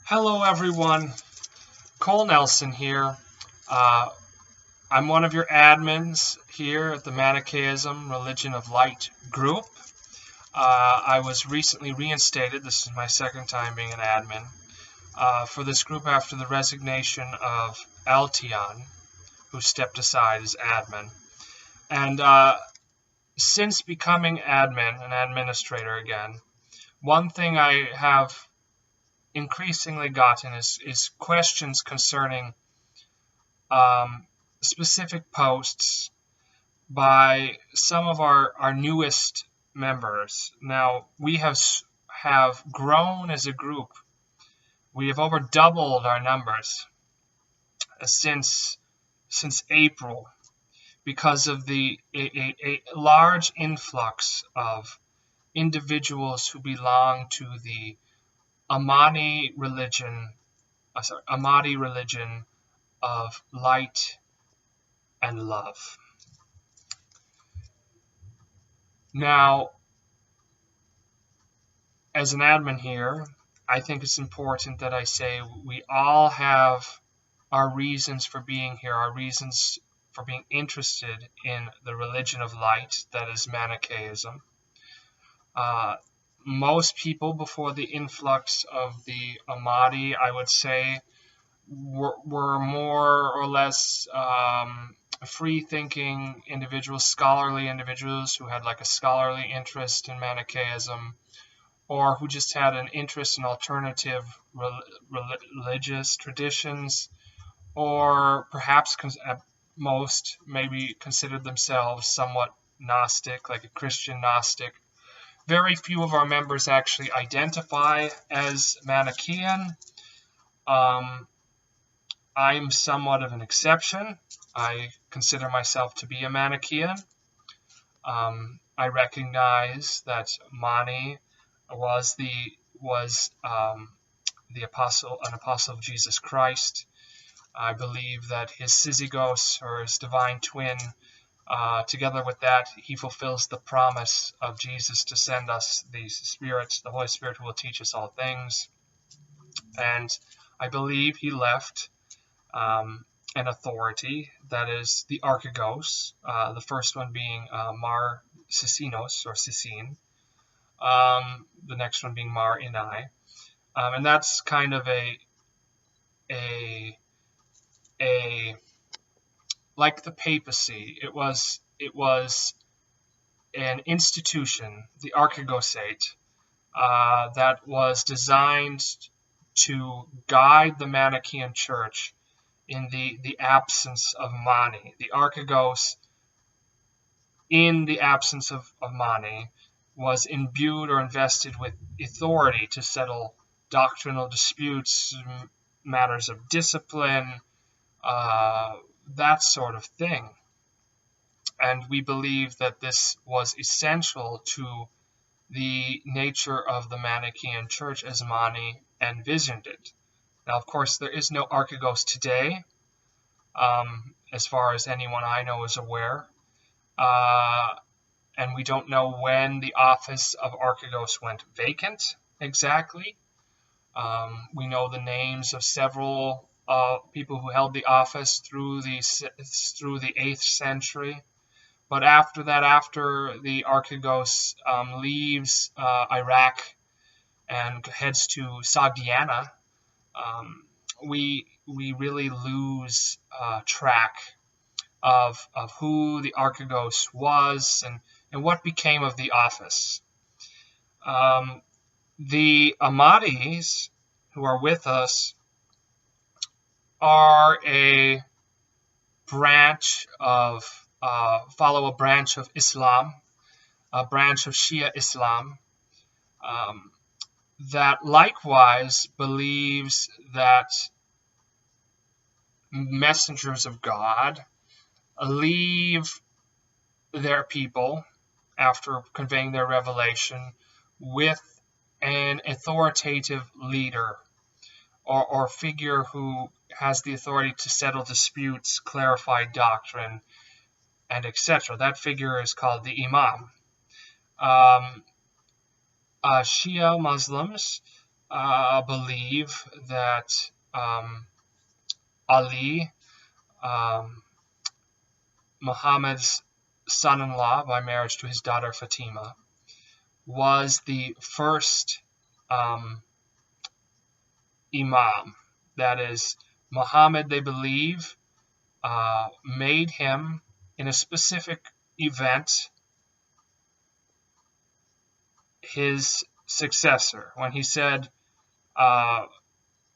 Hello everyone, Cole Nelson here. I'm one of your admins here at the Manichaeism Religion of Light group. I was recently reinstated, this is my second time being an admin, for this group after the resignation of Al-Sadiq, who stepped aside as admin. And since becoming admin, an administrator again, one thing I have increasingly gotten is questions concerning specific posts by some of our newest members. Now, we have grown as a group. We have over doubled our numbers since April because of a large influx of individuals who belong to the Ahmadi religion of light and love. Now, as an admin here, I think it's important that I say we all have our reasons for being here, our reasons for being interested in the religion of light, that is Manichaeism. Most people before the influx of the Ahmadi, I would say, were more or less free-thinking individuals, scholarly individuals who had like a scholarly interest in Manichaeism, or who just had an interest in alternative religious traditions, or perhaps at most maybe considered themselves somewhat Gnostic, like a Christian Gnostic. Very few of our members actually identify as Manichaean. I'm somewhat of an exception. I consider myself to be a Manichaean. I recognize that Mani was an apostle of Jesus Christ. I believe that his syzygos, or his divine twin, together with that, he fulfills the promise of Jesus to send us the Spirit, the Holy Spirit, who will teach us all things. And I believe he left an authority, that is the Archegos, the first one being Mar Sisinos, or Sisine, the next one being Mar Inai. And that's kind of like the papacy. It was an institution, the Archegosate, that was designed to guide the Manichaean Church in the absence of Mani. The Archegos, in the absence of Mani, was imbued or invested with authority to settle doctrinal disputes, matters of discipline, that sort of thing. And we believe that this was essential to the nature of the Manichaean Church as Mani envisioned it. Now, of course, there is no Archegos today, as far as anyone I know is aware. And we don't know when the office of Archegos went vacant exactly. We know the names of several people who held the office through the 8th century. But after that, after the Archegos leaves Iraq and heads to Sogdiana, we really lose track of who the Archegos was and what became of the office. The Ahmadis, who are with us, are a branch of follow a branch of Islam, a branch of Shia Islam, that likewise believes that messengers of God leave their people after conveying their revelation with an authoritative leader or figure who has the authority to settle disputes, clarify doctrine, and etc. That figure is called the Imam. Shia Muslims believe that Ali, um, Muhammad's son-in-law by marriage to his daughter Fatima, was the first imam. That is, Muhammad, they believe, made him, in a specific event, his successor. When he said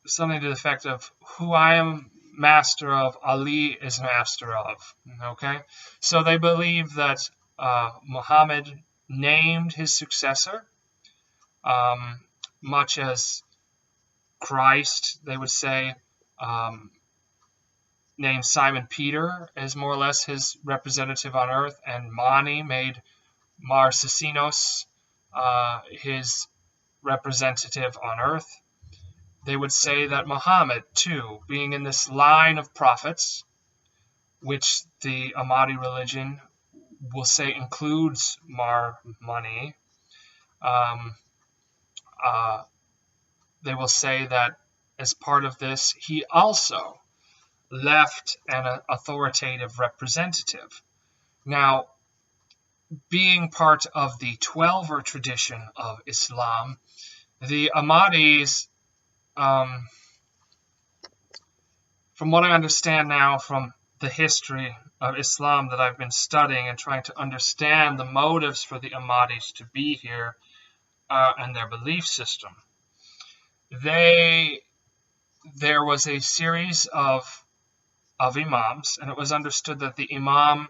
something to the effect of, who I am master of, Ali is master of. Okay? So they believe that Muhammad named his successor, much as Christ, they would say, named Simon Peter as more or less his representative on earth, and Mani made Marcinos his representative on earth. They would say that Muhammad, too, being in this line of prophets, which the Ahmadi religion will say includes Mani, they will say that as part of this, he also left an authoritative representative. Now, being part of the Twelver tradition of Islam, the Ahmadis, from what I understand now from the history of Islam that I've been studying and trying to understand the motives for the Ahmadis to be here and their belief system, there was a series of imams, and it was understood that the imam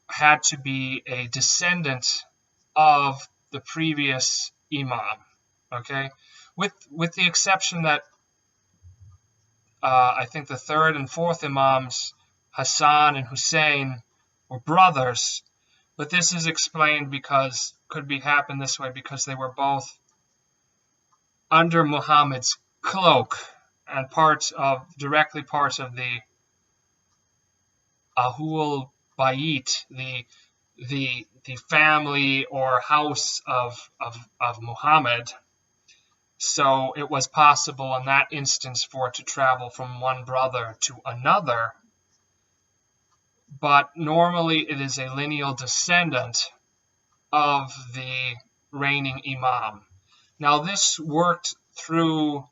had to be a descendant of the previous imam, okay? With the exception that I think the third and fourth imams, Hassan and Hussein, were brothers, but this is explained because, happen this way, because they were both under Muhammad's cloak and directly part of the Ahlul Bayt, the family or house of Muhammad. So it was possible in that instance for it to travel from one brother to another, but normally it is a lineal descendant of the reigning imam. Now this worked through,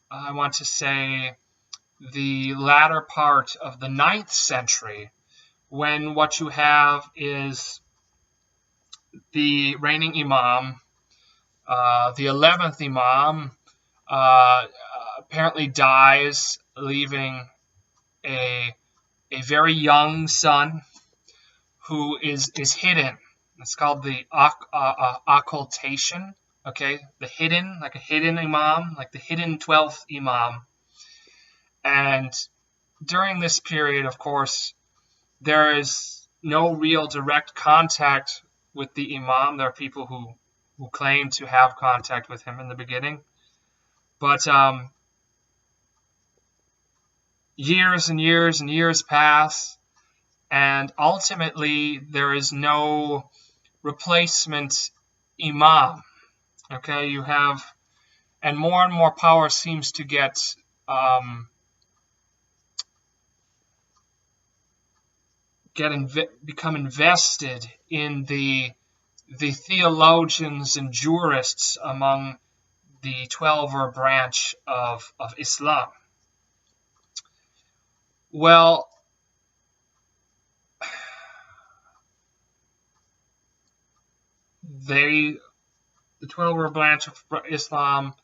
I want to say, the latter part of the 9th century, when what you have is the reigning imam, the 11th imam, apparently dies, leaving a very young son who is hidden. It's called the occultation, okay? The hidden, like a hidden imam, like the hidden 12th imam. And during this period, of course, there is no real direct contact with the imam. There are people who claim to have contact with him in the beginning. But years and years and years pass, and ultimately there is no replacement imam. Okay, you have, and more power seems to become invested in the theologians and jurists among the Twelver branch of Islam. Well, the Twelver branch of Islam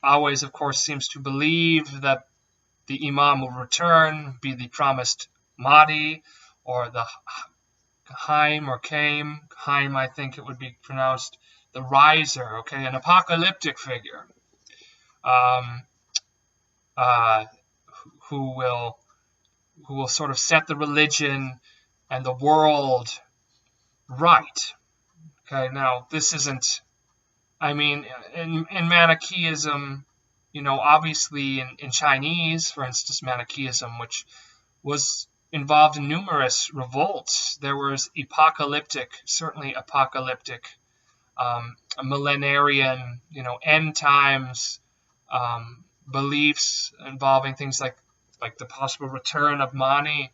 always, of course, seems to believe that the Imam will return, be the promised Mahdi, or the Haim or Kaim, I think it would be pronounced, the riser, okay, an apocalyptic figure, who will sort of set the religion and the world right. Okay, now this isn't, I mean, in Manichaeism, obviously in Chinese, for instance, Manichaeism, which was involved in numerous revolts, there was certainly apocalyptic millenarian, end times beliefs involving things like the possible return of Mani,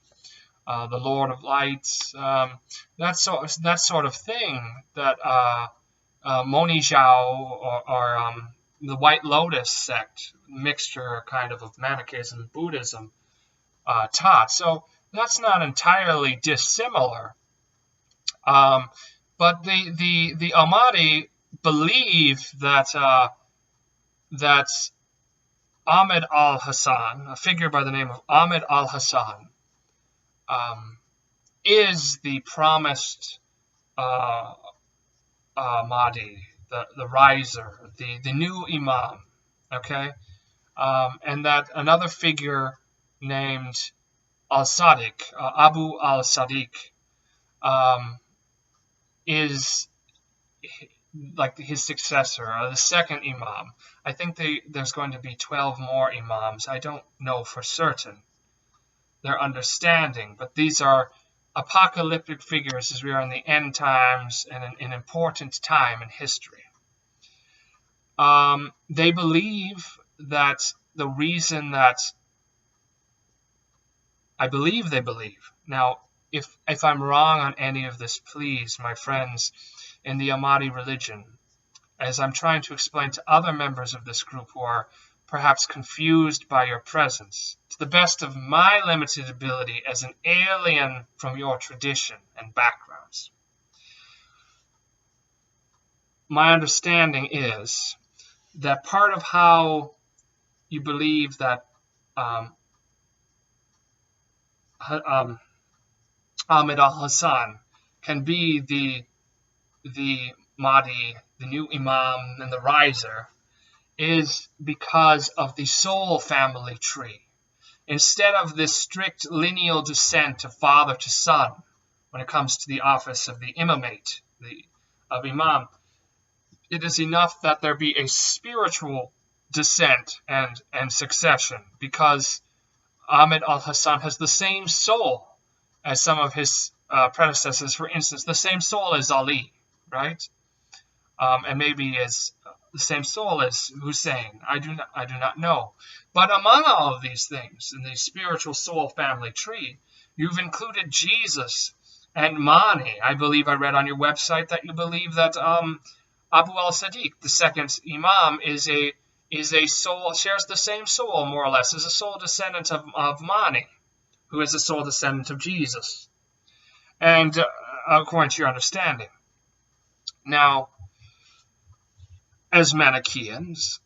the Lord of Lights, that sort of thing that Monijao or the White Lotus sect, mixture kind of Manichaeism and Buddhism, taught. So that's not entirely dissimilar. But the Ahmadi believe that Ahmed al-Hassan, a figure by the name of Ahmed al-Hassan, is the promised Mahdi, the riser, the new Imam, okay? And that another figure named Al-Sadiq, Abu al-Sadiq, is like his successor, the second Imam. I think there's going to be 12 more Imams. I don't know for certain their understanding, but these are apocalyptic figures as we are in the end times and an important time in history. They believe that the reason that I believe they believe. Now, if I'm wrong on any of this, please, my friends in the Ahmadi religion, as I'm trying to explain to other members of this group who are perhaps confused by your presence, to the best of my limited ability as an alien from your tradition and backgrounds. My understanding is that part of how you believe that Ahmed al-Hassan can be the Mahdi, the new Imam, and the riser, is because of the soul family tree. Instead of this strict lineal descent of father to son, when it comes to the office of the imamate, of Imam, it is enough that there be a spiritual descent and succession, because Ahmed al-Hassan has the same soul as some of his predecessors. For instance, the same soul as Ali, right? And maybe as the same soul as Hussein. I do not know. But among all of these things, in the spiritual soul family tree, you've included Jesus and Mani. I believe I read on your website that you believe that Abu al-Sadiq, the second Imam, is a soul, shares the same soul, more or less, as a soul descendant of Mani, who is a soul descendant of Jesus. And according to your understanding. Now, as Manichaeans,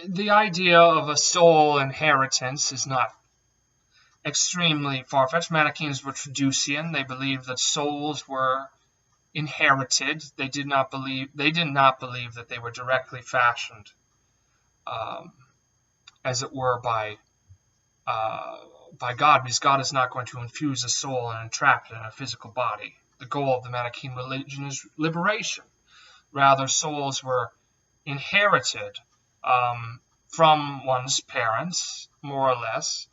the idea of a soul inheritance is not extremely far-fetched. Manichaeans were Traducian. They believed that souls were inherited. They did not believe that they were directly fashioned, as it were, by God, because God is not going to infuse a soul and entrap it in a physical body. The goal of the Manichaean religion is liberation. Rather, souls were inherited from one's parents, more or less.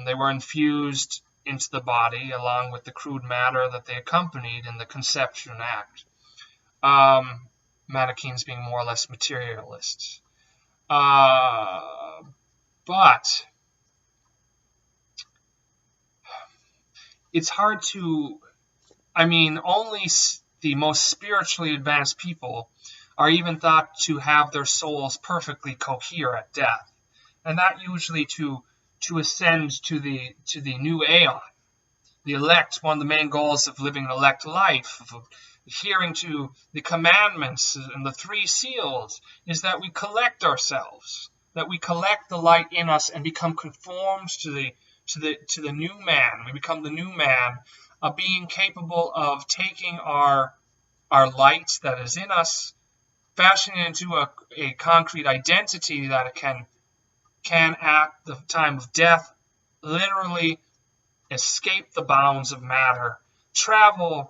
They were infused into the body along with the crude matter that they accompanied in the conception act. Manichaeans being more or less materialists. But it's hard to, only the most spiritually advanced people are even thought to have their souls perfectly cohere at death. And that usually to ascend to the new aeon. The elect, one of the main goals of living an elect life, of adhering to the commandments and the three seals, is that we collect ourselves, that we collect the light in us and become conformed to the new man. We become the new man, a being capable of taking our light that is in us, fashioning it into a concrete identity that it can at the time of death literally escape the bounds of matter, travel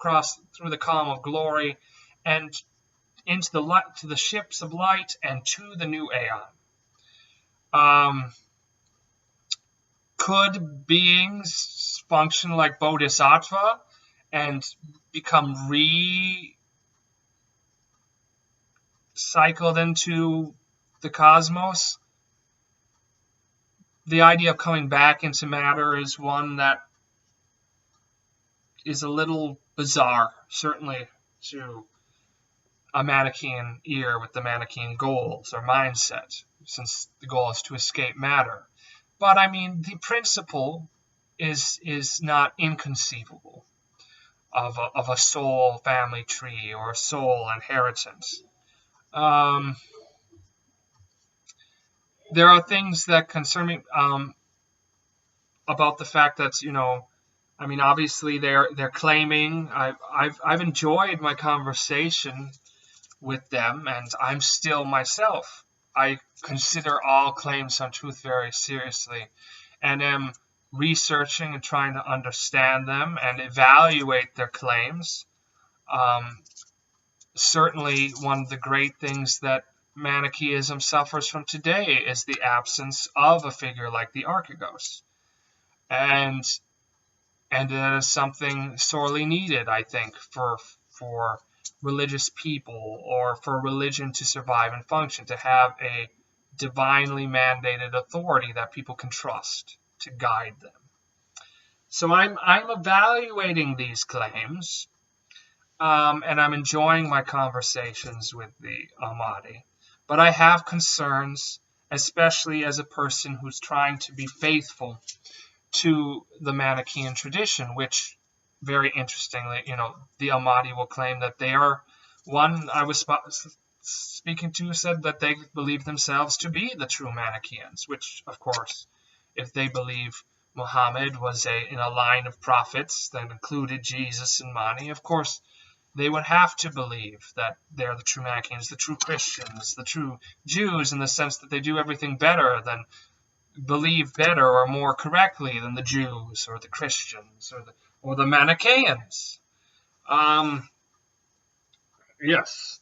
through the calm of glory, and into the light, to the ships of light, and to the new aeon. Could beings function like bodhisattva and become recycled into the cosmos? The idea of coming back into matter is one that is a little bizarre, certainly to a Manichaean ear with the Manichaean goals or mindset, since the goal is to escape matter. But I mean, the principle is not inconceivable of a soul family tree or a soul inheritance. There are things that concern me about the fact that, I mean, obviously they're claiming. I've enjoyed my conversation with them, and I'm still myself. I consider all claims on truth very seriously, and am researching and trying to understand them and evaluate their claims. Certainly, one of the great things that Manichaeism suffers from today is the absence of a figure like the Archegos. And it is something sorely needed, I think, for religious people, or for religion to survive and function, to have a divinely mandated authority that people can trust to guide them. So I'm evaluating these claims, and I'm enjoying my conversations with the Ahmadi. But I have concerns, especially as a person who's trying to be faithful to the Manichaean tradition, which, very interestingly, the Ahmadi will claim that they are one I was speaking to said that they believe themselves to be the true Manichaeans, which, of course, if they believe Muhammad was in a line of prophets that included Jesus and Mani, of course, they would have to believe that they're the true Manichaeans, the true Christians, the true Jews, in the sense that they do everything better than believe better or more correctly than the Jews or the Christians or the Manichaeans. Yes,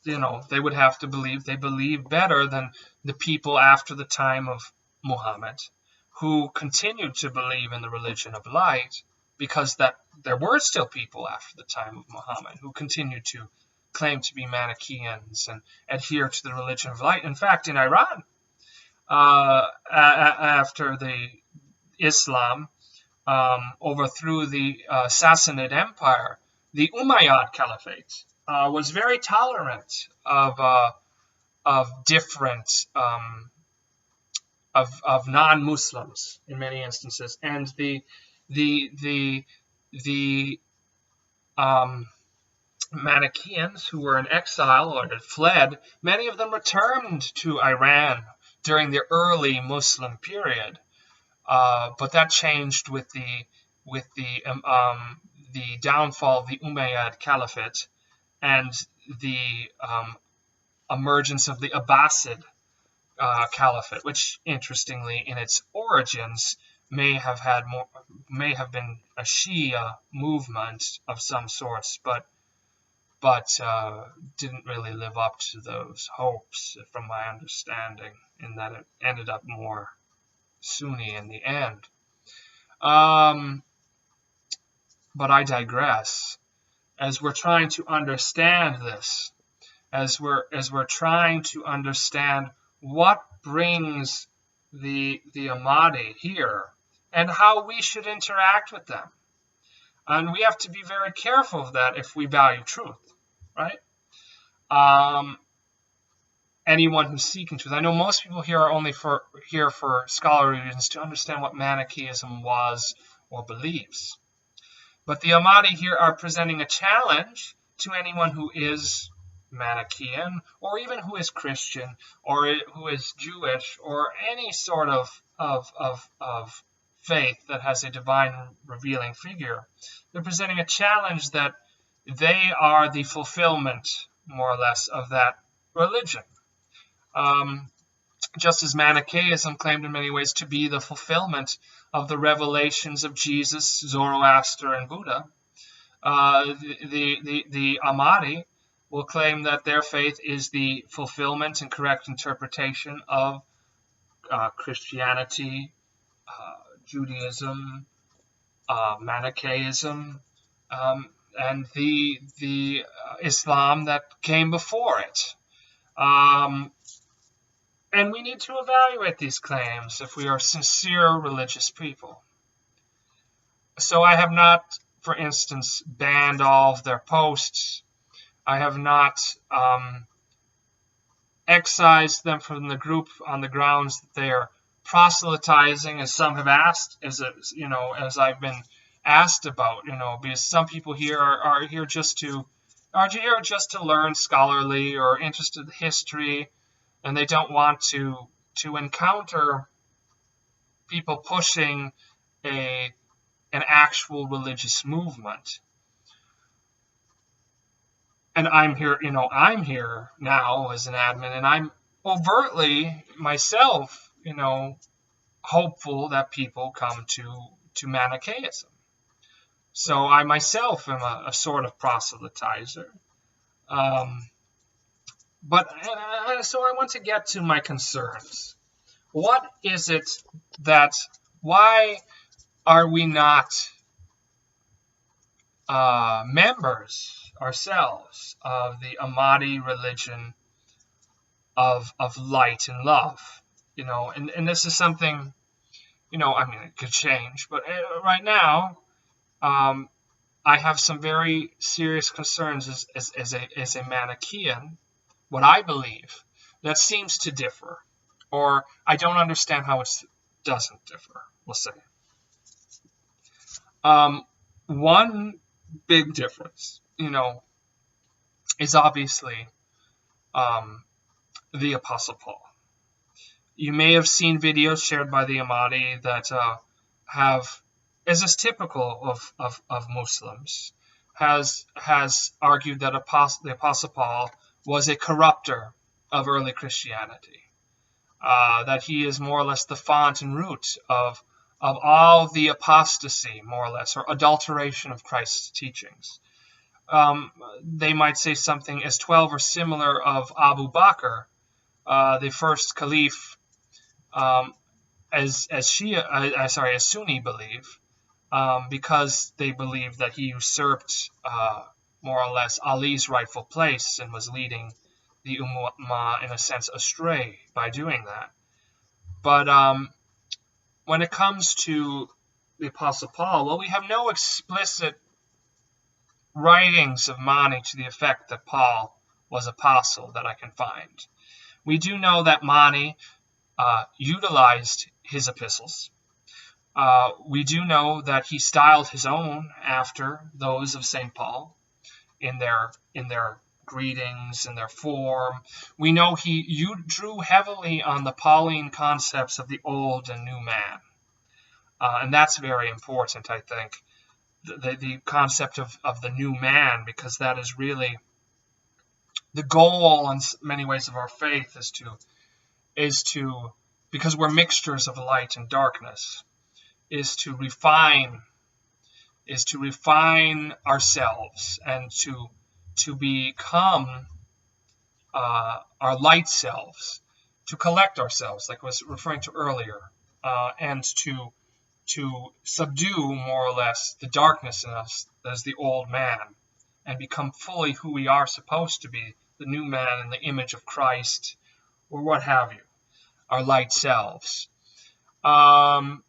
they would have to believe they believe better than the people after the time of Muhammad, who continued to believe in the religion of light, because that there were still people after the time of Muhammad who continued to claim to be Manichaeans and adhere to the religion of light. In fact, in Iran, after the Islam overthrew the Sassanid Empire, the Umayyad Caliphate was very tolerant of different of non-Muslims in many instances, and the Manichaeans who were in exile or had fled, many of them returned to Iran during the early Muslim period, but that changed with the downfall of the Umayyad Caliphate and the emergence of the Abbasid Caliphate, which, interestingly, in its origins, may have been a Shia movement of some sorts, but didn't really live up to those hopes, from my understanding, in that it ended up more Sunni in the end. But I digress. As we're trying to understand this, as we're trying to understand what brings the Ahmadi here and how we should interact with them, and we have to be very careful of that if we value truth, right? Anyone who's seeking truth. I know most people here are only here for scholarly reasons, to understand what Manichaeism was or believes. But the Ahmadi here are presenting a challenge to anyone who is Manichaean, or even who is Christian, or who is Jewish, or any sort of faith that has a divine revealing figure. They're presenting a challenge that they are the fulfillment, more or less, of that religion. Just as Manichaeism claimed in many ways to be the fulfillment of the revelations of Jesus, Zoroaster, and Buddha, the Ahmadi will claim that their faith is the fulfillment and correct interpretation of Christianity, Judaism, Manichaeism, and the Islam that came before it. And we need to evaluate these claims if we are sincere religious people. So I have not, for instance, banned all of their posts. I have not excised them from the group on the grounds that they are proselytizing, as some have asked, as I've been asked about, because some people here are here just to learn scholarly or interested in history, and they don't want to encounter people pushing an actual religious movement. And I'm here now as an admin, and I'm overtly myself, hopeful that people come to Manichaeism. So I myself am a sort of proselytizer. But so I want to get to my concerns. What is it why are we not members ourselves of the Ahmadi religion of light and love? And this is something, it could change, but right now, I have some very serious concerns as a Manichaean, what I believe, that seems to differ, or I don't understand how it doesn't differ, we'll say. One big difference, is obviously the Apostle Paul. You may have seen videos shared by the Ahmadi that as is typical of Muslims, has argued that the Apostle Paul was a corrupter of early Christianity, that he is more or less the font and root of all the apostasy, more or less, or adulteration of Christ's teachings. They might say something as 12 or similar of Abu Bakr, the first caliph, as Sunni believe, because they believe that he usurped more or less Ali's rightful place and was leading the Ummah in a sense astray by doing that. But when it comes to the Apostle Paul, well, we have no explicit writings of Mani to the effect that Paul was apostle that I can find. We do know that Mani utilized his epistles. We do know that he styled his own after those of St. Paul in their greetings and their form. We know he drew heavily on the Pauline concepts of the old and new man. And that's very important, I think, the concept of the new man, because that is really the goal in many ways of our faith, is to because we're mixtures of light and darkness, is to refine ourselves and to become our light selves, to collect ourselves, like I was referring to earlier, and to subdue more or less the darkness in us as the old man, and become fully who we are supposed to be, the new man in the image of Christ, or what have you, our light selves. And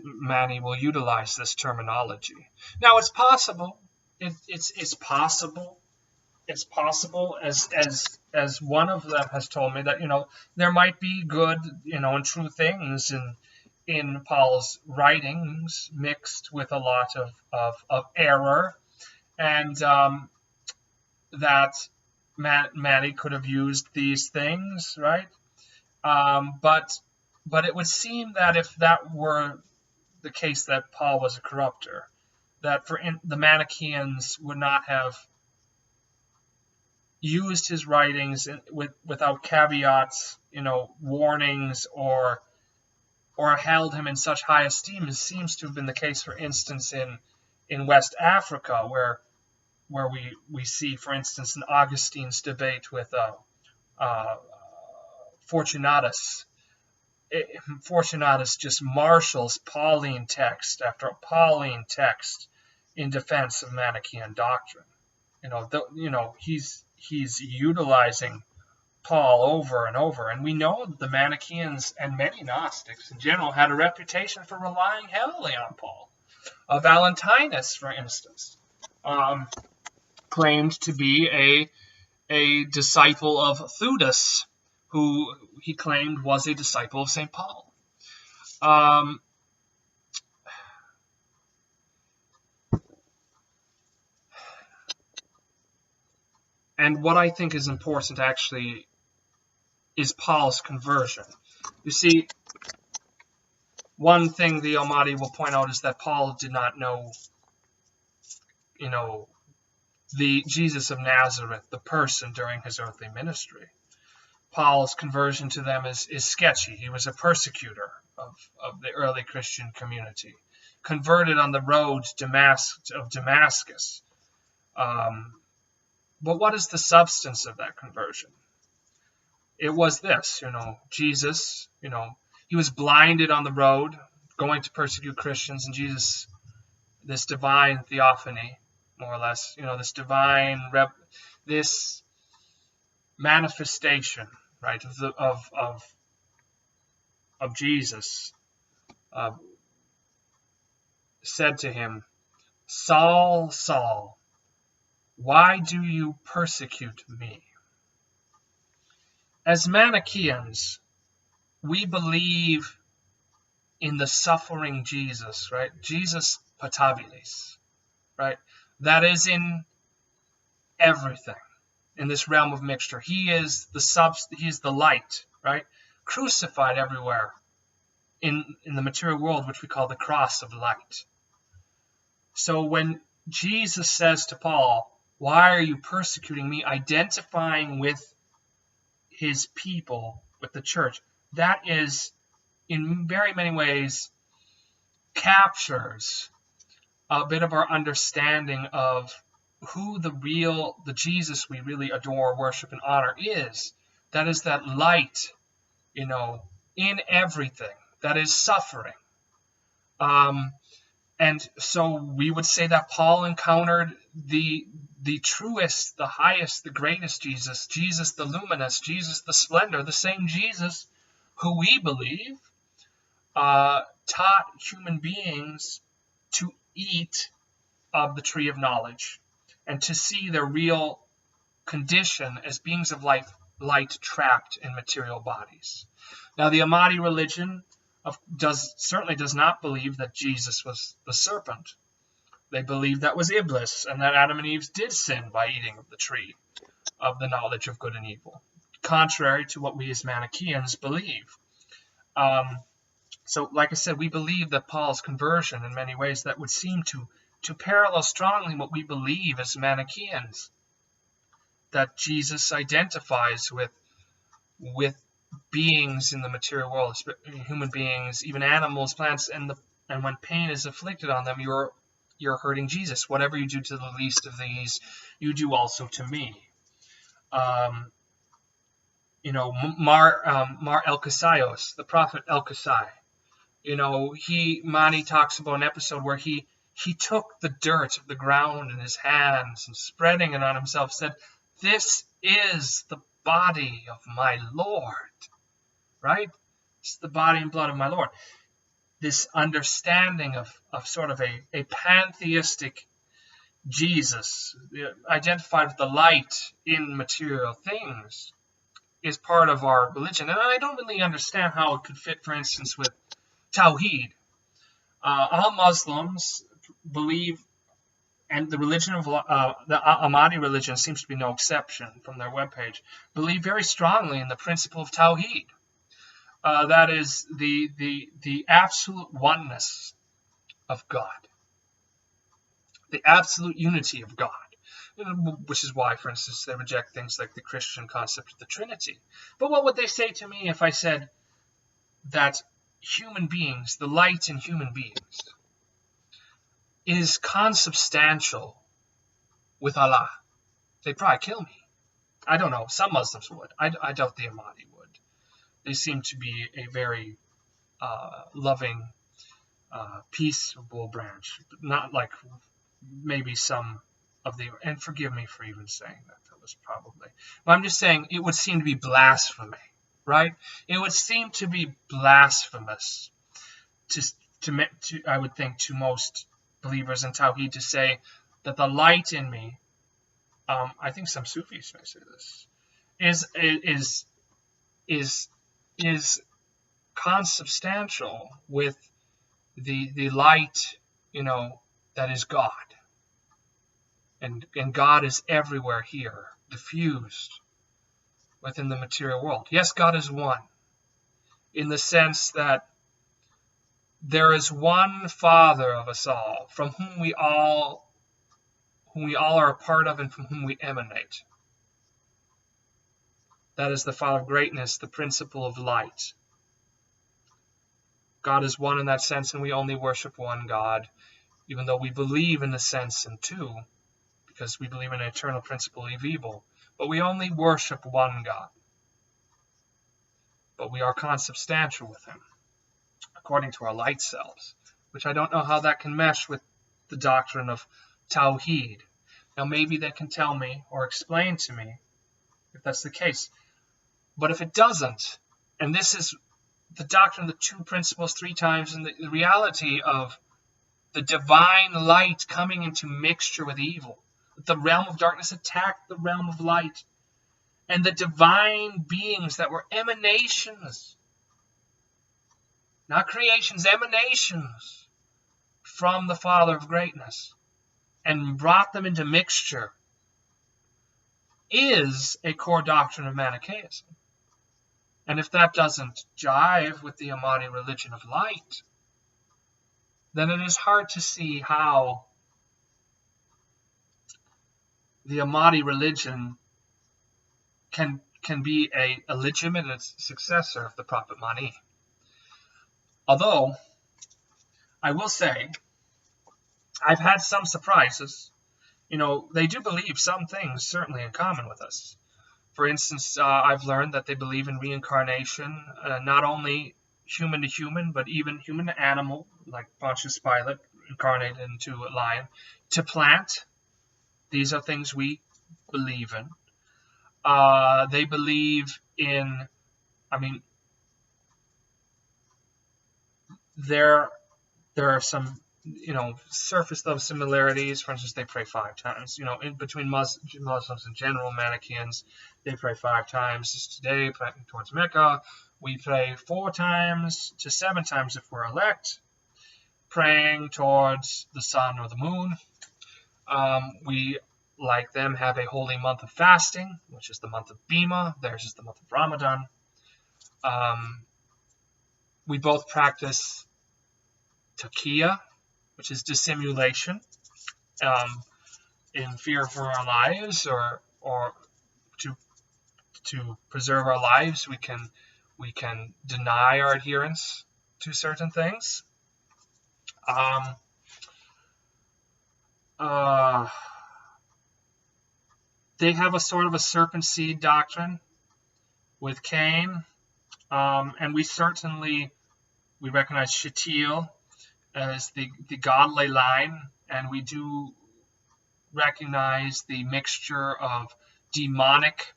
Mani will utilize this terminology. Now, it's possible. It's possible. It's possible, as one of them has told me, that there might be good and true things in Paul's writings mixed with a lot of error, and that Mani could have used these things, right? But it would seem that if that were the case, that Paul was a corrupter, that the Manichaeans would not have used his writings without caveats, warnings, or held him in such high esteem as seems to have been the case, for instance, in West Africa, where we see, for instance, in Augustine's debate with Fortunatus, Fortunatus just marshals Pauline text after Pauline text in defense of Manichaean doctrine. He's utilizing Paul over and over, and we know that the Manichaeans and many Gnostics in general had a reputation for relying heavily on Paul. Valentinus, for instance, claimed to be a disciple of Theudas, who he claimed was a disciple of St. Paul. And what I think is important actually is Paul's conversion. You see, one thing the Ahmadi will point out is that Paul did not know, the Jesus of Nazareth, the person, during his earthly ministry. Paul's conversion to them is sketchy. He was a persecutor of the early Christian community, converted on the road of Damascus. But what is the substance of that conversion? It was this, Jesus, he was blinded on the road, going to persecute Christians, and Jesus, this divine theophany, more or less, this manifestation, right, of Jesus, said to him, "Saul, Saul, why do you persecute me?" As Manichaeans, we believe in the suffering Jesus, right? Jesus patabilis, right? That is in everything, in this realm of mixture. He is the light, right? Crucified everywhere in the material world, which we call the cross of light. So when Jesus says to Paul, "Why are you persecuting me?" identifying with his people, with the church, that is, in very many ways, captures a bit of our understanding of who the Jesus we really adore, worship, and honor is. That is that light, in everything, that is suffering. And so we would say that Paul encountered the truest, the highest, the greatest Jesus, Jesus the luminous, Jesus the splendor, the same Jesus who we believe taught human beings to eat of the tree of knowledge and to see their real condition as beings of light trapped in material bodies. Now, the Ahmadi religion certainly does not believe that Jesus was the serpent. They believe that was Iblis, and that Adam and Eve did sin by eating of the tree of the knowledge of good and evil, contrary to what we as Manichaeans believe. So, like I said, we believe that Paul's conversion, in many ways, that would seem to parallel strongly what we believe as Manichaeans, that Jesus identifies with beings in the material world, human beings, even animals, plants, and when pain is afflicted on them, you're hurting Jesus. Whatever you do to the least of these, you do also to me. Mar El-Kasaios, the prophet El-Kasai, Mani talks about an episode where he took the dirt of the ground in his hands and spreading it on himself said, "This is the body of my Lord," right? It's the body and blood of my Lord. This understanding of sort of a pantheistic Jesus, identified with the light in material things, is part of our religion. And I don't really understand how it could fit, for instance, with Tawheed. All Muslims believe, and the religion of the Ahmadi religion seems to be no exception from their webpage, believe very strongly in the principle of Tawheed. That is the absolute oneness of God, the absolute unity of God, which is why, for instance, they reject things like the Christian concept of the Trinity. But what would they say to me if I said that human beings, the light in human beings, is consubstantial with Allah? They'd probably kill me. I don't know. Some Muslims would. I doubt the Ahmadi would. They seem to be a very loving, peaceable branch, not like maybe some of the, and forgive me for even saying that, that was probably, but I'm just saying it would seem to be blasphemy, right? It would seem to be blasphemous I would think, to most believers in Tawhid to say that the light in me, I think some Sufis may say this, is consubstantial with the light, that is God. And God is everywhere here, diffused within the material world. Yes, God is one, in the sense that there is one Father of us all, from whom we all are a part of and from whom we emanate. That is the Father of greatness, the principle of light. God is one in that sense, and we only worship one God, even though we believe in the sense in two, because we believe in an eternal principle of evil. But we only worship one God. But we are consubstantial with him, according to our light selves, which I don't know how that can mesh with the doctrine of Tawhid. Now maybe they can tell me or explain to me if that's the case. But if it doesn't, and this is the doctrine of the two principles three times, and the reality of the divine light coming into mixture with evil, the realm of darkness attacked the realm of light, and the divine beings that were emanations, not creations, emanations from the Father of greatness, and brought them into mixture, is a core doctrine of Manichaeism. And if that doesn't jive with the Ahmadi religion of light, then it is hard to see how the Ahmadi religion can be a legitimate successor of the Prophet Mahdi. Although, I will say, I've had some surprises. They do believe some things certainly in common with us. For instance, I've learned that they believe in reincarnation, not only human to human, but even human to animal, like Pontius Pilate incarnated into a lion, to plant. These are things we believe in. They believe in, there are some, surface level similarities. For instance, they pray 5 times. In between Muslims in general, Manichaeans, they pray 5 times. Just today, praying towards Mecca, we pray 4 times to 7 times if we're elect, praying towards the sun or the moon. We, like them, have a holy month of fasting, which is the month of Bima. Theirs is the month of Ramadan. We both practice taqiyya, which is dissimulation, in fear for our lives, or to preserve our lives. We can deny our adherence to certain things. They have a sort of a serpent seed doctrine with Cain, and we recognize Shatil as the godly line, and we do recognize the mixture of demonic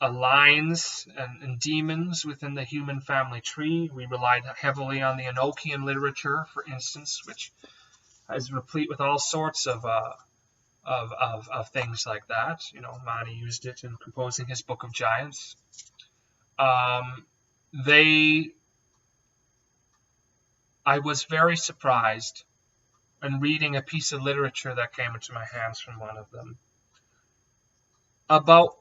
lines and demons within the human family tree. We relied heavily on the Enochian literature, for instance, which is replete with all sorts of things like that. Mahdi used it in composing his Book of Giants. I was very surprised in reading a piece of literature that came into my hands from one of them about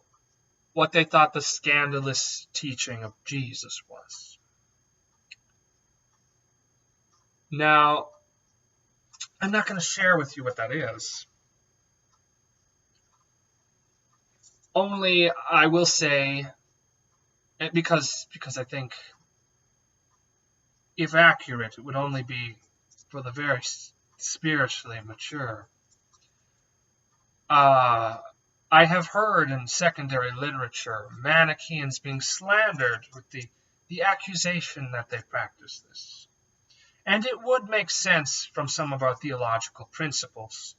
what they thought the scandalous teaching of Jesus was. Now, I'm not going to share with you what that is. Only I will say, because I think, if accurate, it would only be for the very spiritually mature. I I have heard in secondary literature Manichaeans being slandered with the accusation that they practice this. And it would make sense from some of our theological principles.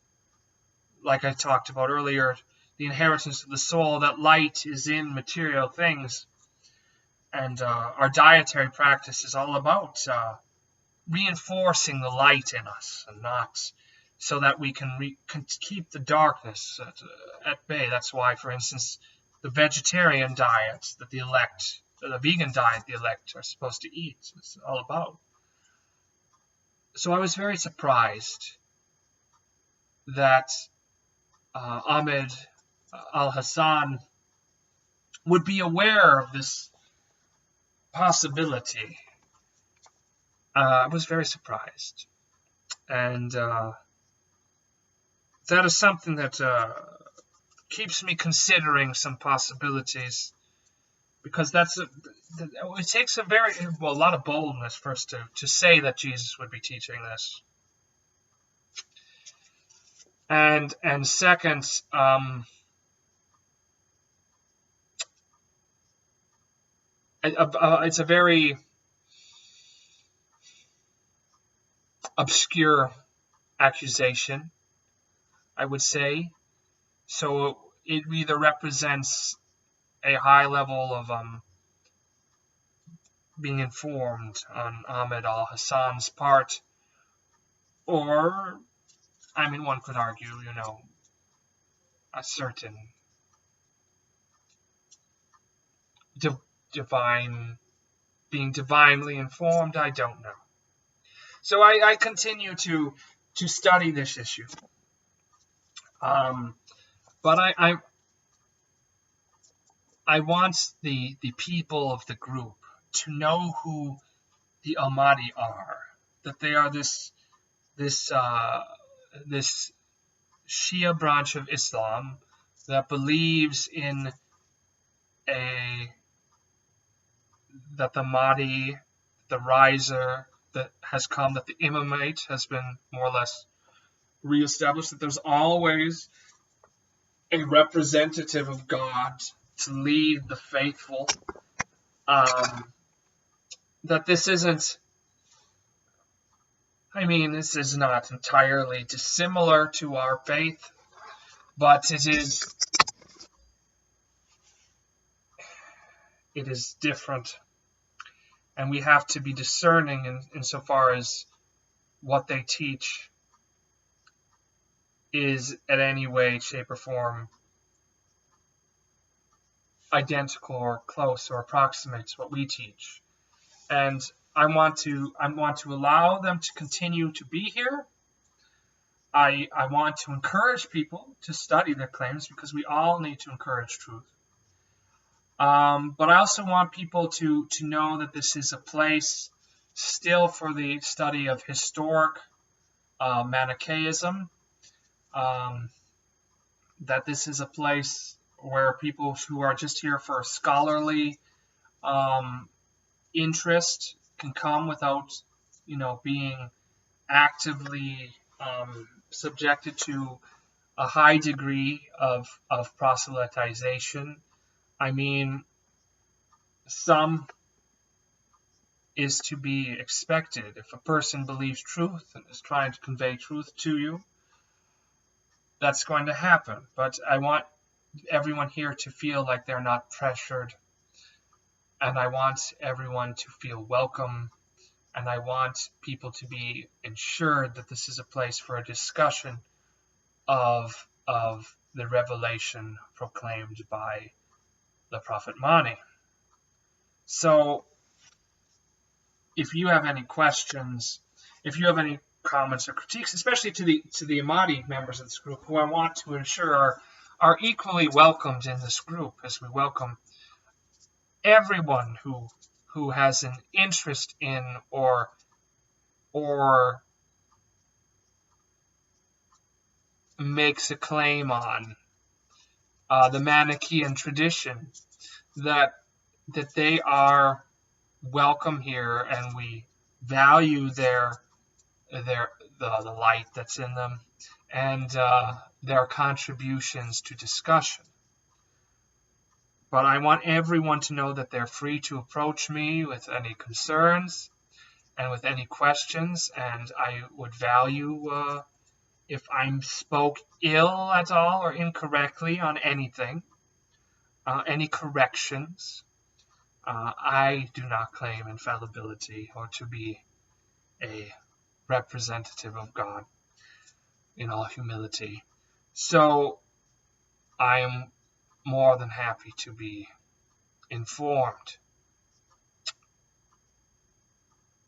Like I talked about earlier, the inheritance of the soul, that light is in material things. And our dietary practice is all about reinforcing the light in us, and not so that we can keep the darkness at bay. That's why, for instance, the vegetarian diet that the elect, the vegan diet the elect are supposed to eat, is all about. So I was very surprised that Ahmed Al-Hassan would be aware of this possibility. I was very surprised. And that is something that keeps me considering some possibilities, because it takes a lot of boldness first to say that Jesus would be teaching this. And second, it's a very obscure accusation, I would say. So it either represents a high level of being informed on Ahmed Al-Hassan's part, or, I mean, one could argue, a certain being divinely informed. I don't know. So I continue to study this issue. But I want the people of the group to know who the Ahmadi are, that they are this Shia branch of Islam that believes in that the Mahdi, the riser that has come, that the imamate has been more or less reestablished, that there's always a representative of God to lead the faithful, that this isn't, this is not entirely dissimilar to our faith, but it is different, and we have to be discerning insofar as what they teach is in any way, shape, or form identical or close or approximate to what we teach. And I want to allow them to continue to be here. I want to encourage people to study their claims, because we all need to encourage truth. But I also want people to know that this is a place still for the study of historic Manichaeism, that this is a place where people who are just here for a scholarly interest can come without, being actively subjected to a high degree of proselytization. Some is to be expected. If a person believes truth and is trying to convey truth to you, that's going to happen. But I want everyone here to feel like they're not pressured, and I want everyone to feel welcome, and I want people to be ensured that this is a place for a discussion of the revelation proclaimed by the Prophet Mani. So if you have any questions, if you have any comments or critiques, especially to the Ahmadi members of this group, who I want to ensure are equally welcomed in this group, as we welcome everyone who has an interest in or makes a claim on the Manichaean tradition, that they are welcome here, and we value the light that's in them, and their contributions to discussion. But I want everyone to know that they're free to approach me with any concerns and with any questions, and I would value if I spoke ill at all or incorrectly on anything, any corrections. I do not claim infallibility or to be a representative of God in all humility. So I am more than happy to be informed.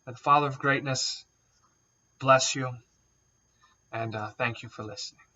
And the Father of Greatness bless you, and thank you for listening.